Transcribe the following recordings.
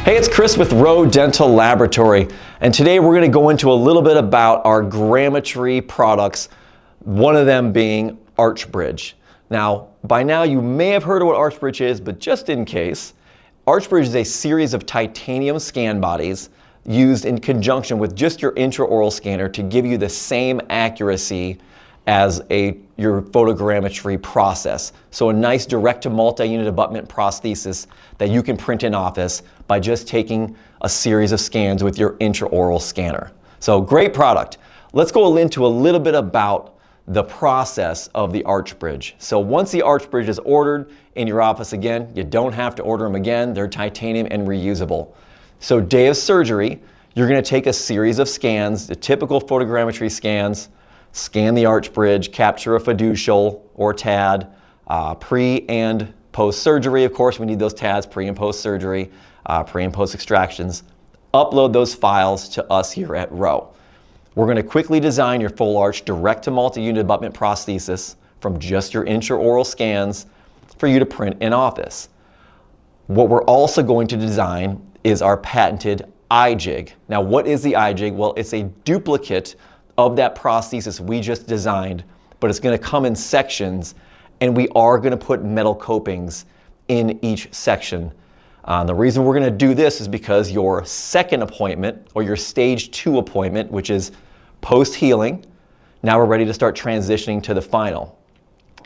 Hey, it's Chris with ROE Dental Laboratory, and today we're going to go into a little bit about our Grammetry products, one of them being ArchBridge. Now, by now you may have heard of what ArchBridge is, but just in case, ArchBridge is a series of titanium scan bodies used in conjunction with just your intraoral scanner to give you the same accuracy as your photogrammetry process. So a nice direct to multi-unit abutment prosthesis that you can print in office by just taking a series of scans with your intraoral scanner. So great product. Let's go into a little bit about the process of the ArchBridge. So once the ArchBridge is ordered in your office, again, you don't have to order them again. They're titanium and reusable. So day of surgery, you're going to take a series of scans, the typical photogrammetry scans, scan the ArchBridge, capture a fiducial or TAD, pre and post surgery. Of course, we need those TADs pre and post surgery, pre and post extractions. Upload those files to us here at ROE. We're going to quickly design your full arch direct to multi-unit abutment prosthesis from just your intraoral scans for you to print in office. What we're also going to design is our patented iJig. Now, what is the iJig? Well, it's a duplicate of that prosthesis we just designed, but it's going to come in sections, and we are going to put metal copings in each section. The reason we're going to do this is because your second appointment, or your stage 2 appointment, which is post-healing, now we're ready to start transitioning to the final.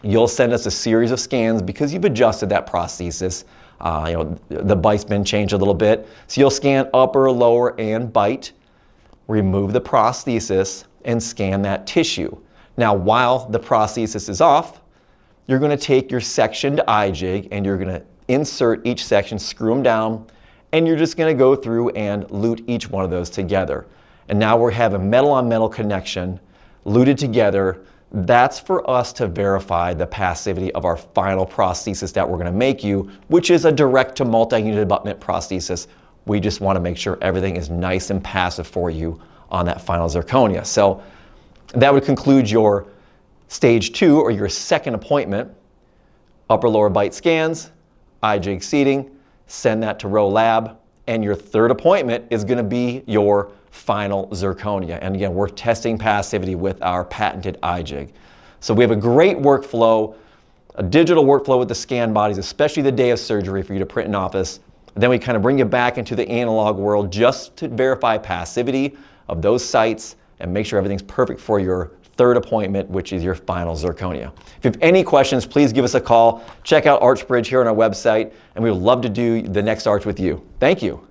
You'll send us a series of scans because you've adjusted that prosthesis. The bite's been changed a little bit. So you'll scan upper, lower, and bite, remove the prosthesis, and scan that tissue. Now, while the prosthesis is off, you're going to take your sectioned iJig and you're going to insert each section, screw them down, and you're just going to go through and lute each one of those together. And now we have a metal on metal connection luted together. That's for us to verify the passivity of our final prosthesis that we're going to make you, which is a direct to multi-unit abutment prosthesis. We just want to make sure everything is nice and passive for you on that final zirconia. So that would conclude your stage 2 or your second appointment. Upper lower bite scans, iJig seating, send that to ROE Lab, and your third appointment is going to be your final zirconia. And again, we're testing passivity with our patented iJig. So we have a great workflow, a digital workflow with the scan bodies, especially the day of surgery for you to print in office. Then we kind of bring you back into the analog world just to verify passivity of those sites and make sure everything's perfect for your third appointment, which is your final zirconia. If you have any questions, please give us a call. Check out ArchBridge here on our website, and we would love to do the next arch with you. Thank you.